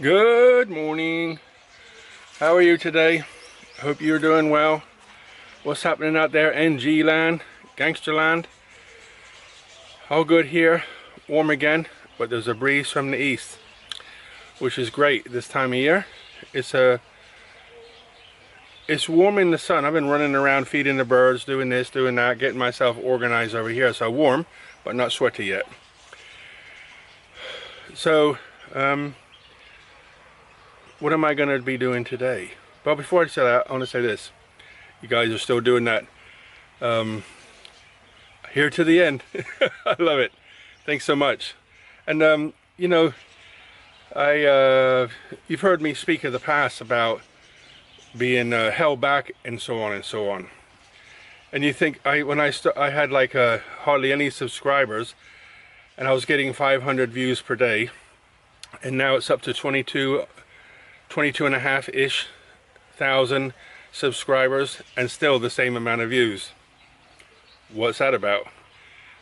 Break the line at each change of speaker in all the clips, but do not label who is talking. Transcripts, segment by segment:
Good morning. How are you today? Hope you're doing well. What's happening out there, NG land, gangster land? All good here. Warm again, but there's a breeze from the east, which is great this time of year. It's warm in the sun. I've been running around feeding the birds, doing this, doing that, getting myself organized over here. So warm, but not sweaty yet. So, what am I going to be doing today? Well, before I say that, I want to say this. You guys are still doing that. Here to the end. I love it. Thanks so much. And, you know, you've heard me speak of the past about being held back and so on and so on. And you think, when I had like hardly any subscribers, and I was getting 500 views per day, and now it's up to 22 and a half-ish thousand subscribers, and still the same amount of views. What's that about?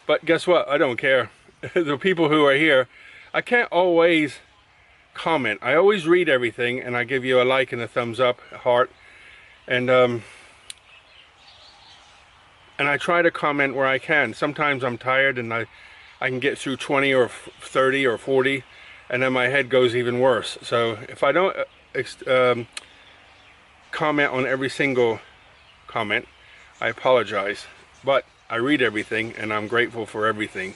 But guess what? I don't care. The people who are here, I can't always comment. I always read everything, and I give you a like and a thumbs up, a heart, and I try to comment where I can. Sometimes I'm tired and I can get through 20 or 30 or 40, and then my head goes even worse. So if I don't comment on every single comment, I apologize, but I read everything and I'm grateful for everything.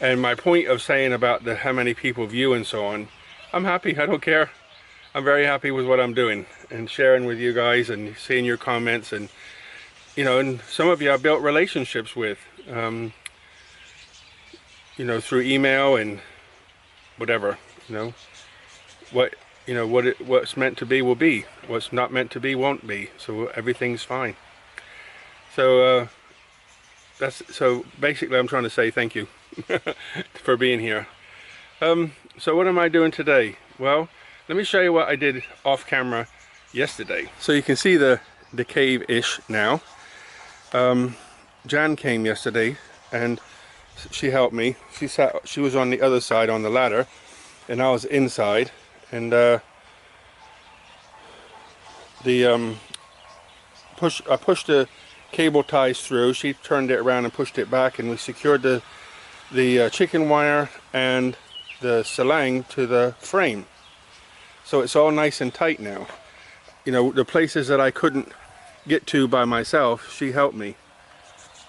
And my point of saying about how many people view and so on, I'm happy. I don't care. I'm very happy with what I'm doing and sharing with you guys and seeing your comments, and you know, and some of you I've built relationships with, you know, through email and whatever. You know, what's meant to be will be. What's not meant to be won't be. So everything's fine. So so basically I'm trying to say thank you for being here. So what am I doing today? Well, let me show you what I did off camera yesterday. So you can see the cave-ish now. Jan came yesterday and she helped me. She was on the other side on the ladder, and I was inside, and I pushed the cable ties through. She turned it around and pushed it back, and we secured the chicken wire and the salang to the frame. So it's all nice and tight now. You know, the places that I couldn't get to by myself, she helped me.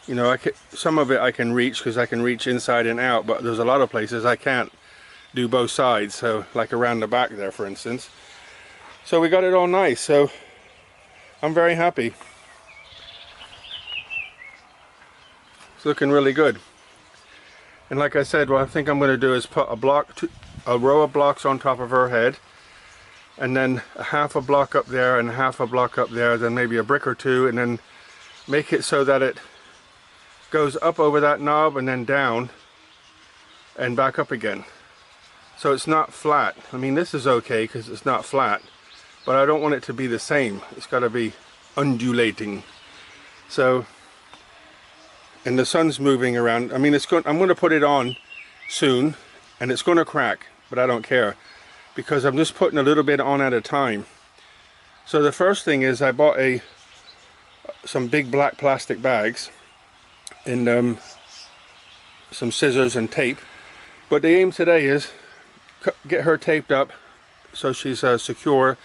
You know, some of it I can reach because I can reach inside and out, but there's a lot of places I can't do both sides. So like around the back there, for instance. So we got it all nice. So I'm very happy. It's looking really good. And like I said, what I think I'm going to do is put a row of blocks on top of her head, and then a half a block up there and half a block up there, then maybe a brick or two, and then make it so that it goes up over that knob and then down and back up again. So it's not flat. I mean, this is okay because it's not flat, but I don't want it to be the same. It's got to be undulating. So, and the sun's moving around. I mean, I'm going to put it on soon, and it's going to crack, but I don't care because I'm just putting a little bit on at a time. So the first thing is I bought some big black plastic bags and some scissors and tape. But the aim today is get her taped up so she's secure.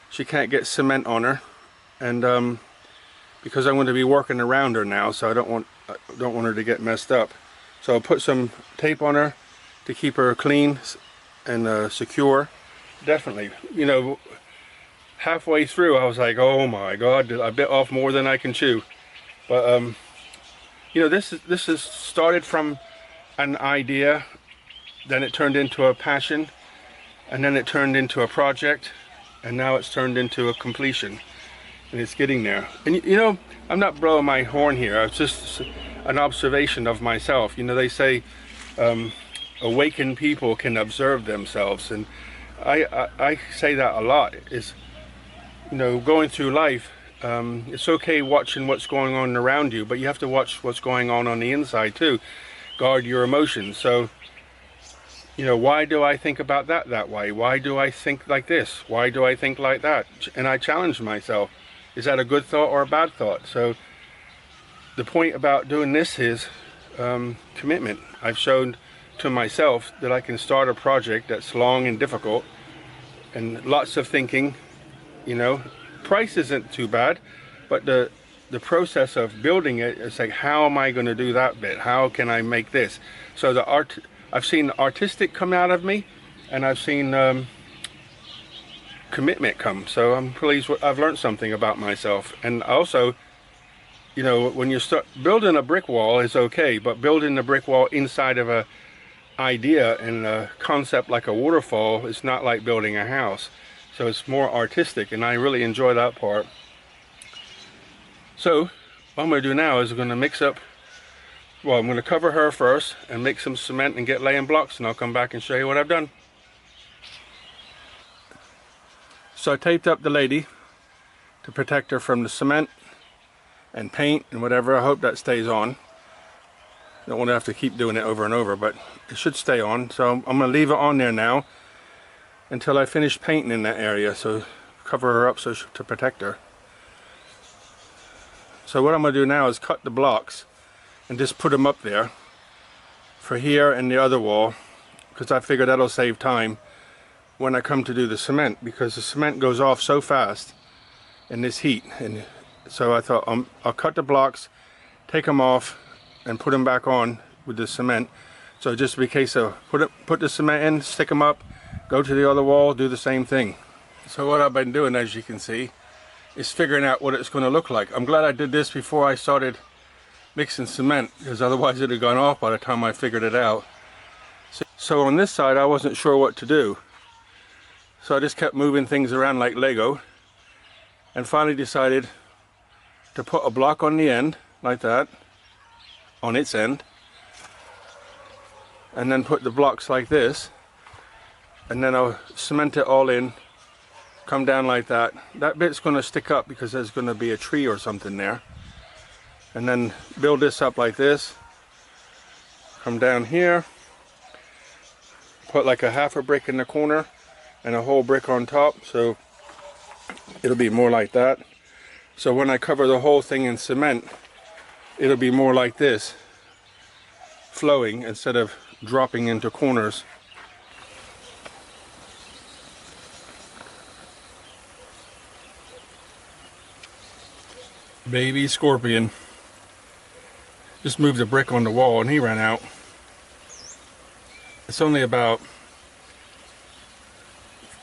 She can't get cement on her, and because I'm going to be working around her now, so I don't want her to get messed up. So I'll put some tape on her to keep her clean and secure. Definitely, you know, halfway through I was like, oh my god, I bit off more than I can chew. But you know, this is started from an idea, then it turned into a passion, and then it turned into a project, and now it's turned into a completion, and it's getting there. And you know, I'm not blowing my horn here. It's just an observation of myself. You know, they say awakened people can observe themselves, and I say that a lot. Is, you know, going through life, it's okay watching what's going on around you, but you have to watch what's going on the inside too. Guard your emotions. So You know, why do I think about that way? Why do I think like this? Why do I think like that? And I challenge myself. Is that a good thought or a bad thought? So the point about doing this is commitment. I've shown to myself that I can start a project that's long and difficult and lots of thinking. You know, price isn't too bad, but the process of building it, it's like, how am I going to do that bit? How can I make this? So I've seen artistic come out of me, and I've seen commitment come. So I'm pleased. I've learned something about myself. And also, you know, when you start building a brick wall is okay, but building a brick wall inside of a idea and a concept like a waterfall is not like building a house. So it's more artistic, and I really enjoy that part. So what I'm going to do now is I'm going to mix up, well, I'm going to cover her first and make some cement and get laying blocks, and I'll come back and show you what I've done. So I taped up the lady to protect her from the cement and paint and whatever. I hope that stays on. Don't want to have to keep doing it over and over, but it should stay on. So I'm going to leave it on there now until I finish painting in that area. So cover her up to protect her. So what I'm going to do now is cut the blocks and just put them up there for here and the other wall, because I figure that'll save time when I come to do the cement, because the cement goes off so fast in this heat. And so I thought I'll cut the blocks, take them off, and put them back on with the cement. So just be a case of put the cement in, stick them up, go to the other wall, do the same thing. So what I've been doing, as you can see, is figuring out what it's going to look like. I'm glad I did this before I started mixing cement, because otherwise it would have gone off by the time I figured it out. So on this side I wasn't sure what to do. So I just kept moving things around like Lego, and finally decided to put a block on the end like that, on its end, and then put the blocks like this, and then I'll cement it all in, come down like that. That bit's going to stick up because there's going to be a tree or something there, and then build this up like this, come down here, put like a half a brick in the corner and a whole brick on top, so it'll be more like that. So when I cover the whole thing in cement, it'll be more like this, flowing instead of dropping into corners. Baby scorpion just moved a brick on the wall and he ran out. It's only about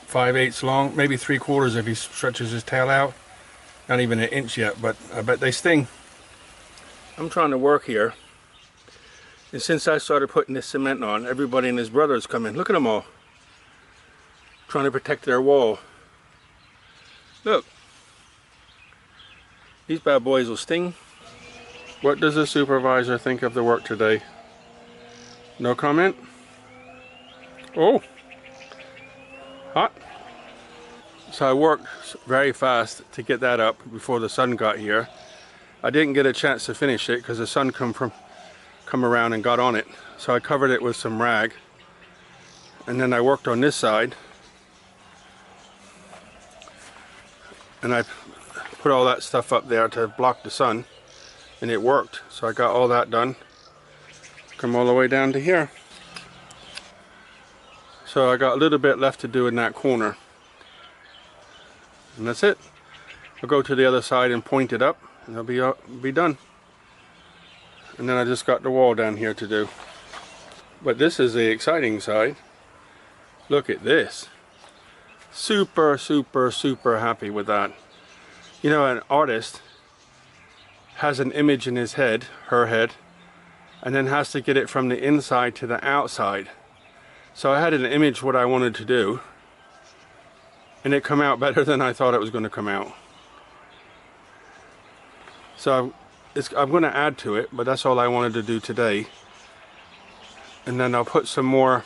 5/8 long, maybe 3/4 if he stretches his tail out. Not even an inch yet, but I bet they sting. I'm trying to work here, and since I started putting this cement on, everybody and his brothers come in. Look at them all, trying to protect their wall. Look, these bad boys will sting. What does the supervisor think of the work today? No comment? Oh, hot. So I worked very fast to get that up before the sun got here. I didn't get a chance to finish it because the sun come around and got on it. So I covered it with some rag, and then I worked on this side, and I put all that stuff up there to block the sun, and it worked. So I got all that done. Come all the way down to here. So I got a little bit left to do in that corner, and that's it. I'll go to the other side and point it up, and it'll be done. And then I just got the wall down here to do. But this is the exciting side. Look at this. Super, super, super happy with that. You know, an artist has an image in his head, her head, and then has to get it from the inside to the outside. So I had an image what I wanted to do, and it come out better than I thought it was going to come out. So I'm going to add to it, but that's all I wanted to do today. And then I'll put some more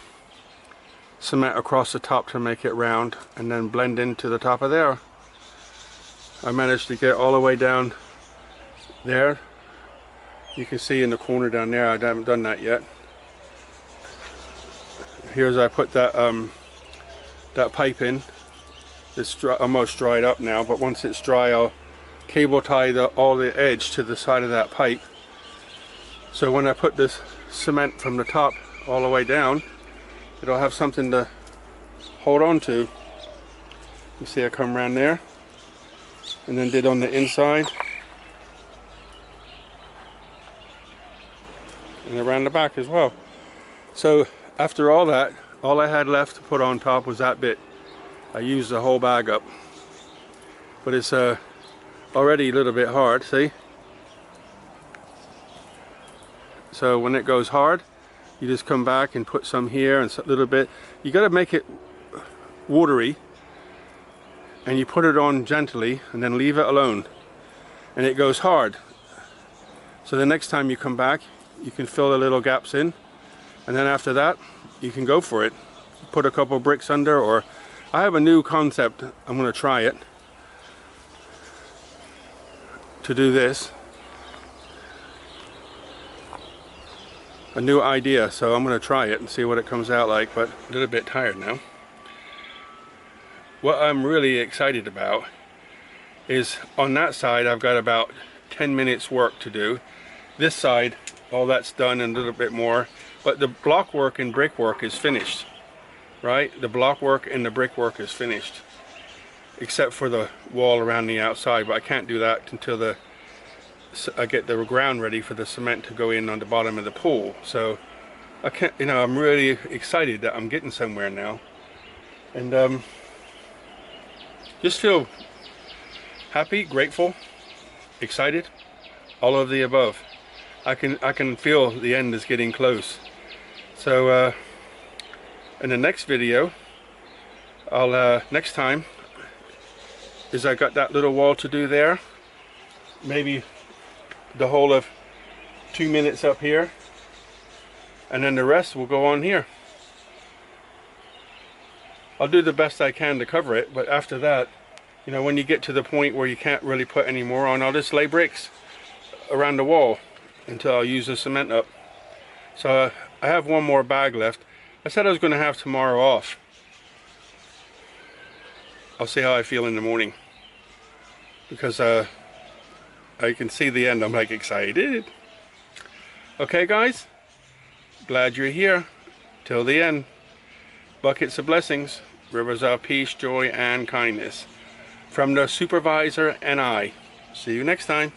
cement across the top to make it round, and then blend into the top of there. I managed to get all the way down there. You can see in the corner down there, I haven't done that yet. Here's I put that that pipe in. It's almost dried up now, but once it's dry I'll cable tie all the edge to the side of that pipe, so when I put this cement from the top all the way down, it'll have something to hold on to. You see I come around there and then did on the inside and around the back as well. So after all that, all I had left to put on top was that bit. I used the whole bag up, but it's already a little bit hard, see? So when it goes hard, you just come back and put some here and a little bit. You got to make it watery, and you put it on gently and then leave it alone, and it goes hard. So the next time you come back, you can fill the little gaps in, and then after that you can go for it. Put a couple bricks under, or I have a new concept. I'm going to try it to do this, a new idea, so I'm going to try it and see what it comes out like, but a little bit tired now. What I'm really excited about is on that side I've got about 10 minutes work to do. This side, all that's done and a little bit more, but the block work and brickwork is finished, right? The block work and the brickwork is finished, except for the wall around the outside, but I can't do that until I get the ground ready for the cement to go in on the bottom of the pool. So I can't, you know, I'm really excited that I'm getting somewhere now, and just feel happy, grateful, excited, all of the above. I can feel the end is getting close. So in the next video, I'll next time is I got that little wall to do there, maybe the whole of 2 minutes up here, and then the rest will go on here. I'll do the best I can to cover it, but after that, you know, when you get to the point where you can't really put any more on, I'll just lay bricks around the wall until I use the cement up. So I have one more bag left. I said I was going to have tomorrow off. I'll see how I feel in the morning, because I can see the end. I'm like excited. Okay guys, glad you're here till the end. Buckets of blessings, rivers of peace, joy, and kindness from the supervisor and I. See you next time.